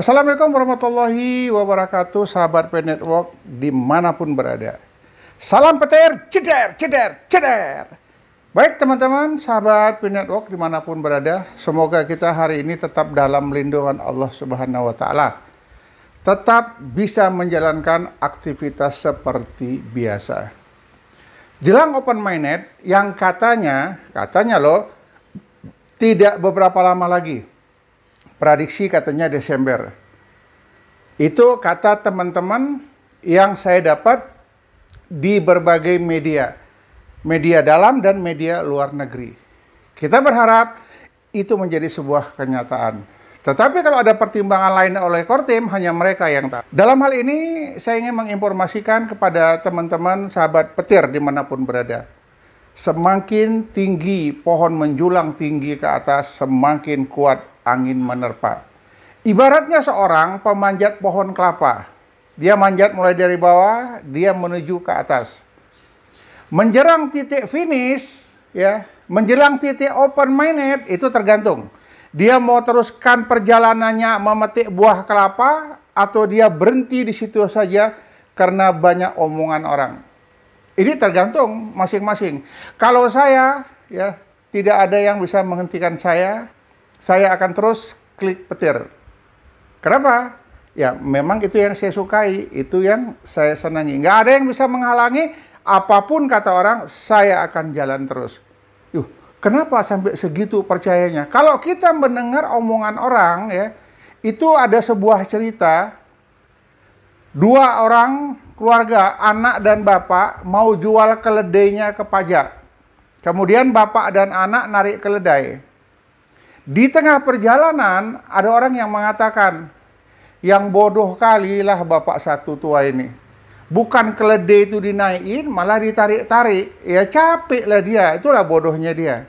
Assalamualaikum warahmatullahi wabarakatuh, sahabat P Network dimanapun berada. Salam petir, ceder, ceder, ceder. Baik teman-teman, sahabat P Network dimanapun berada, semoga kita hari ini tetap dalam lindungan Allah Subhanahu wa Ta'ala. Tetap bisa menjalankan aktivitas seperti biasa. Jelang open mainnet yang katanya loh, tidak beberapa lama lagi. Prediksi katanya Desember. Itu kata teman-teman yang saya dapat di berbagai media. Media dalam dan media luar negeri. Kita berharap itu menjadi sebuah kenyataan. Tetapi kalau ada pertimbangan lain oleh Kortim, hanya mereka yang tahu. Dalam hal ini, saya ingin menginformasikan kepada teman-teman sahabat petir dimanapun berada. Semakin tinggi pohon menjulang tinggi ke atas, semakin kuat angin menerpa. Ibaratnya seorang pemanjat pohon kelapa. Dia manjat mulai dari bawah, dia menuju ke atas. Menjelang titik finish, menjelang titik open mainnet, itu tergantung. Dia mau teruskan perjalanannya memetik buah kelapa, atau dia berhenti di situ saja karena banyak omongan orang. Ini tergantung masing-masing. Kalau saya, tidak ada yang bisa menghentikan saya akan terus klik petir. Kenapa? Ya, memang itu yang saya sukai, itu yang saya senangi. Nggak ada yang bisa menghalangi, apapun kata orang, saya akan jalan terus. Kenapa sampai segitu percayanya? Kalau kita mendengar omongan orang, itu ada sebuah cerita, dua orang keluarga, anak dan bapak, mau jual keledainya ke pajak. Kemudian bapak dan anak narik keledai. Di tengah perjalanan, ada orang yang mengatakan, yang bodoh kalilah bapak satu tua ini. Bukan keledai itu dinaikin, malah ditarik-tarik. Ya capek lah dia, itulah bodohnya dia.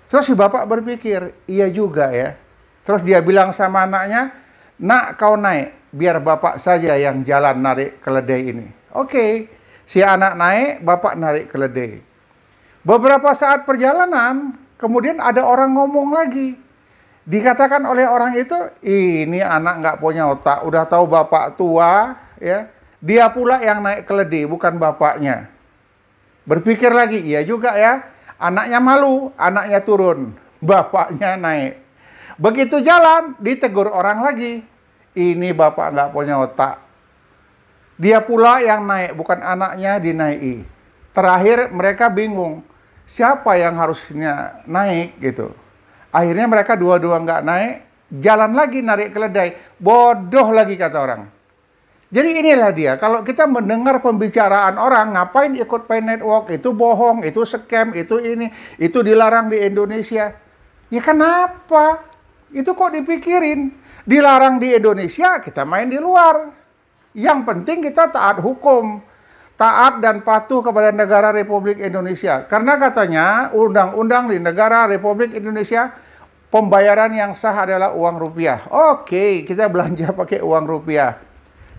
Terus si bapak berpikir, iya juga ya. Terus dia bilang sama anaknya, nak kau naik, biar bapak saja yang jalan narik keledai ini. Oke, si anak naik, bapak narik keledai. Beberapa saat perjalanan, kemudian ada orang ngomong lagi. Dikatakan oleh orang itu, ini anak nggak punya otak, udah tahu bapak tua, dia pula yang naik keledai, bukan bapaknya. Berpikir lagi, iya juga ya, anaknya malu, anaknya turun, bapaknya naik. Begitu jalan, ditegur orang lagi, ini bapak nggak punya otak. Dia pula yang naik, bukan anaknya dinaiki. Terakhir mereka bingung, siapa yang harusnya naik gitu. Akhirnya mereka dua-dua nggak naik, jalan lagi narik keledai. Bodoh lagi kata orang. Jadi inilah dia, kalau kita mendengar pembicaraan orang, ngapain ikut P Network, itu bohong, itu scam, itu ini, itu dilarang di Indonesia. Ya kenapa? Itu kok dipikirin. Dilarang di Indonesia, kita main di luar. Yang penting kita taat hukum. Taat dan patuh kepada negara Republik Indonesia. Karena katanya undang-undang di negara Republik Indonesia pembayaran yang sah adalah uang rupiah. Oke, kita belanja pakai uang rupiah.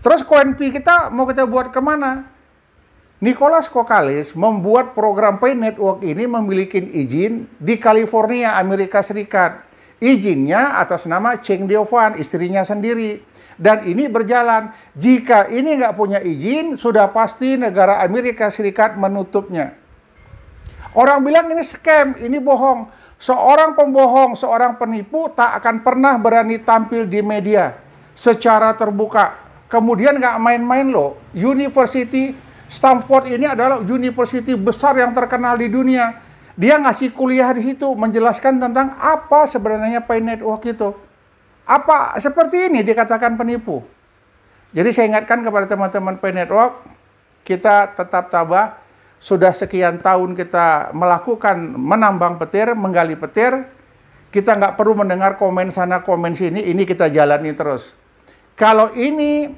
Terus koin Pi kita mau kita buat kemana? Nicholas Kokalis membuat program P Network ini memiliki izin di California, Amerika Serikat. Izinnya atas nama Cheng Diovan, istrinya sendiri. Dan ini berjalan. Jika ini nggak punya izin, sudah pasti negara Amerika Serikat menutupnya. Orang bilang ini scam, ini bohong. Seorang pembohong, seorang penipu tak akan pernah berani tampil di media secara terbuka. Kemudian nggak main-main loh. University Stanford ini adalah university besar yang terkenal di dunia. Dia ngasih kuliah di situ, menjelaskan tentang apa sebenarnya P Network itu. Apa seperti ini dikatakan penipu. Jadi saya ingatkan kepada teman-teman P Network, kita tetap tabah. Sudah sekian tahun kita melakukan menambang petir, menggali petir. Kita nggak perlu mendengar komen sana, komen sini, ini kita jalani terus. Kalau ini,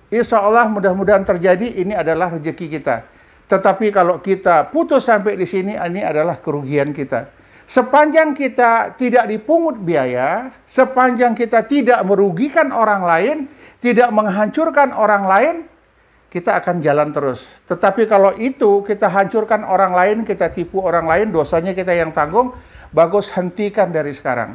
insya Allah mudah-mudahan terjadi, ini adalah rezeki kita. Tetapi kalau kita putus sampai di sini, ini adalah kerugian kita. Sepanjang kita tidak dipungut biaya, sepanjang kita tidak merugikan orang lain, tidak menghancurkan orang lain, kita akan jalan terus. Tetapi kalau itu kita hancurkan orang lain, kita tipu orang lain, dosanya kita yang tanggung, bagus hentikan dari sekarang.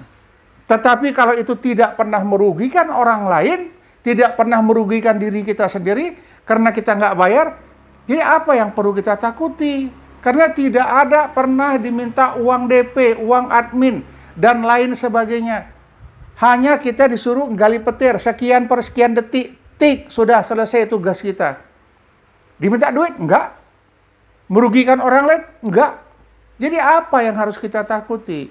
Tetapi kalau itu tidak pernah merugikan orang lain, tidak pernah merugikan diri kita sendiri, karena kita nggak bayar, jadi apa yang perlu kita takuti? Karena tidak ada pernah diminta uang DP, uang admin, dan lain sebagainya. Hanya kita disuruh gali petir, sekian per sekian detik, tik, sudah selesai tugas kita. Diminta duit? Enggak. Merugikan orang lain? Enggak. Jadi apa yang harus kita takuti?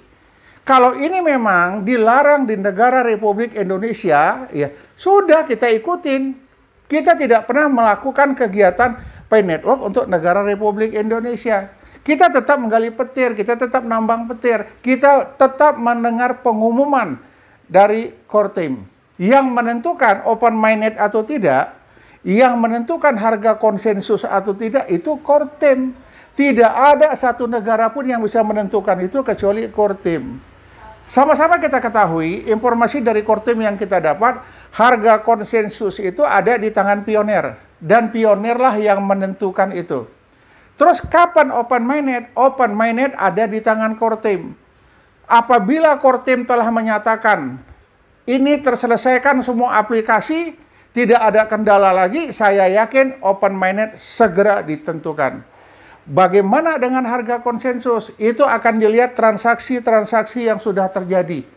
Kalau ini memang dilarang di negara Republik Indonesia, ya sudah kita ikutin. Kita tidak pernah melakukan kegiatan pay network untuk negara Republik Indonesia. Kita tetap menggali petir, kita tetap nambang petir, kita tetap mendengar pengumuman dari Kortim. Yang menentukan open minded atau tidak, yang menentukan harga konsensus atau tidak, itu Kortim. Tidak ada satu negara pun yang bisa menentukan itu kecuali Kortim. Sama-sama kita ketahui, informasi dari Kortim yang kita dapat, harga konsensus itu ada di tangan pionir. Dan pionirlah yang menentukan itu. Terus kapan open minded? Open minded ada di tangan Kortim. Apabila Kortim telah menyatakan, ini terselesaikan semua aplikasi, tidak ada kendala lagi, saya yakin open minded segera ditentukan. Bagaimana dengan harga konsensus? Itu akan dilihat transaksi-transaksi yang sudah terjadi.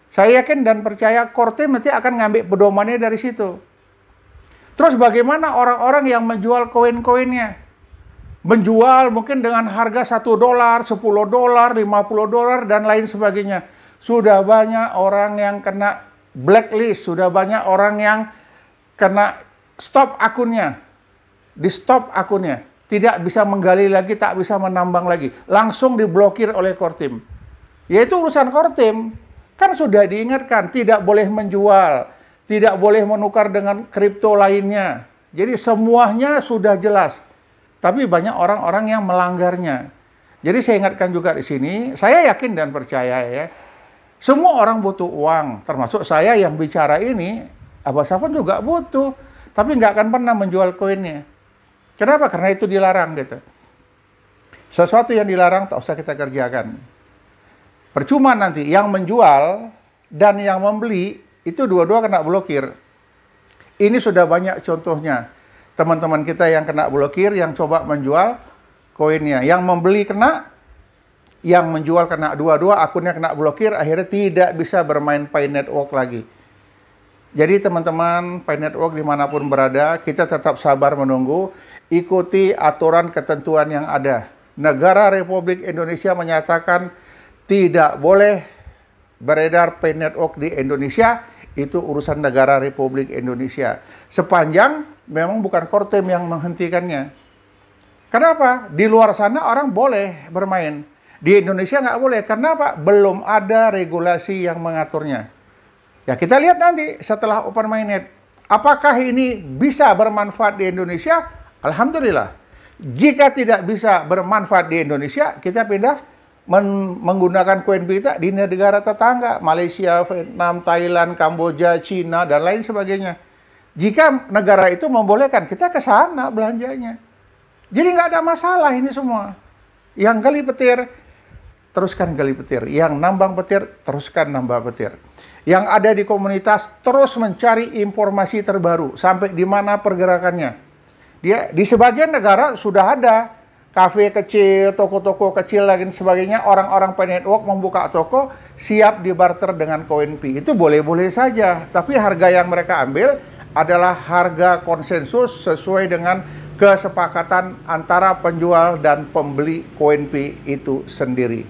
Saya yakin dan percaya Kortim nanti akan ngambil pedomannya dari situ. Terus bagaimana orang-orang yang menjual koin-koinnya? Menjual mungkin dengan harga $1, $10, $50, dan lain sebagainya. Sudah banyak orang yang kena blacklist, sudah banyak orang yang kena stop akunnya. Di stop akunnya. Tidak bisa menggali lagi, tak bisa menambang lagi. Langsung diblokir oleh Kortim. Yaitu urusan Kortim. Kan sudah diingatkan, tidak boleh menjual, tidak boleh menukar dengan kripto lainnya. Jadi semuanya sudah jelas. Tapi banyak orang-orang yang melanggarnya. Jadi saya ingatkan juga di sini, saya yakin dan percaya ya, semua orang butuh uang, termasuk saya yang bicara ini, Abah Safwan juga butuh, tapi nggak akan pernah menjual koinnya. Kenapa? Karena itu dilarang gitu. Sesuatu yang dilarang tak usah kita kerjakan. Percuma nanti yang menjual dan yang membeli itu dua-dua kena blokir. Ini sudah banyak contohnya. Teman-teman kita yang kena blokir, yang coba menjual koinnya. Yang membeli kena, yang menjual kena. Dua-dua akunnya kena blokir, akhirnya tidak bisa bermain Pay Network lagi. Jadi teman-teman Pay Network dimanapun berada, kita tetap sabar menunggu. Ikuti aturan ketentuan yang ada. Negara Republik Indonesia menyatakan tidak boleh beredar Pay Network di Indonesia. Itu urusan negara Republik Indonesia. Sepanjang memang bukan Kortim yang menghentikannya. Kenapa? Di luar sana orang boleh bermain. Di Indonesia nggak boleh. Kenapa? Belum ada regulasi yang mengaturnya. Ya kita lihat nanti setelah open minded. Apakah ini bisa bermanfaat di Indonesia? Alhamdulillah. Jika tidak bisa bermanfaat di Indonesia, kita pindah menggunakan koin kita di negara tetangga. Malaysia, Vietnam, Thailand, Kamboja, Cina, dan lain sebagainya. Jika negara itu membolehkan, kita ke sana belanjanya. Jadi nggak ada masalah ini semua. Yang gali petir, teruskan gali petir. Yang nambang petir, teruskan nambang petir. Yang ada di komunitas, terus mencari informasi terbaru. Sampai di mana pergerakannya. Di sebagian negara sudah ada kafe kecil, toko-toko kecil, dan sebagainya. Orang-orang Pay Network membuka toko, siap dibarter dengan koin Pi. Itu boleh-boleh saja. Tapi harga yang mereka ambil adalah harga konsensus sesuai dengan kesepakatan antara penjual dan pembeli koin Pi itu sendiri.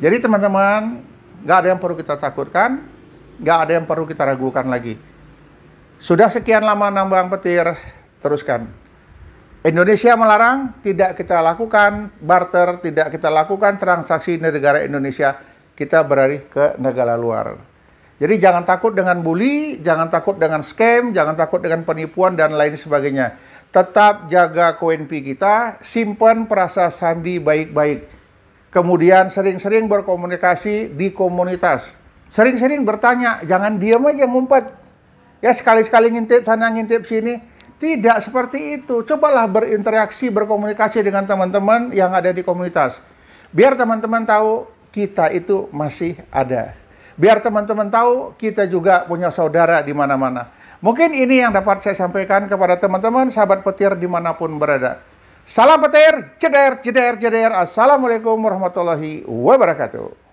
Jadi teman-teman, nggak ada yang perlu kita takutkan, nggak ada yang perlu kita ragukan lagi. Sudah sekian lama nambang petir, teruskan. Indonesia melarang, tidak kita lakukan barter, tidak kita lakukan transaksi di negara Indonesia, kita beralih ke negara luar. Jadi jangan takut dengan bully, jangan takut dengan scam, jangan takut dengan penipuan dan lain sebagainya. Tetap jaga koin Pi kita, simpan perasa sandi baik-baik. Kemudian sering-sering berkomunikasi di komunitas. Sering-sering bertanya, jangan diam aja ngumpet. Ya sekali-sekali ngintip sana, ngintip sini. Tidak seperti itu. Cobalah berinteraksi, berkomunikasi dengan teman-teman yang ada di komunitas. Biar teman-teman tahu kita itu masih ada. Biar teman-teman tahu kita juga punya saudara di mana-mana. Mungkin ini yang dapat saya sampaikan kepada teman-teman sahabat petir dimanapun berada. Salam petir, ceder, ceder, ceder. Assalamualaikum warahmatullahi wabarakatuh.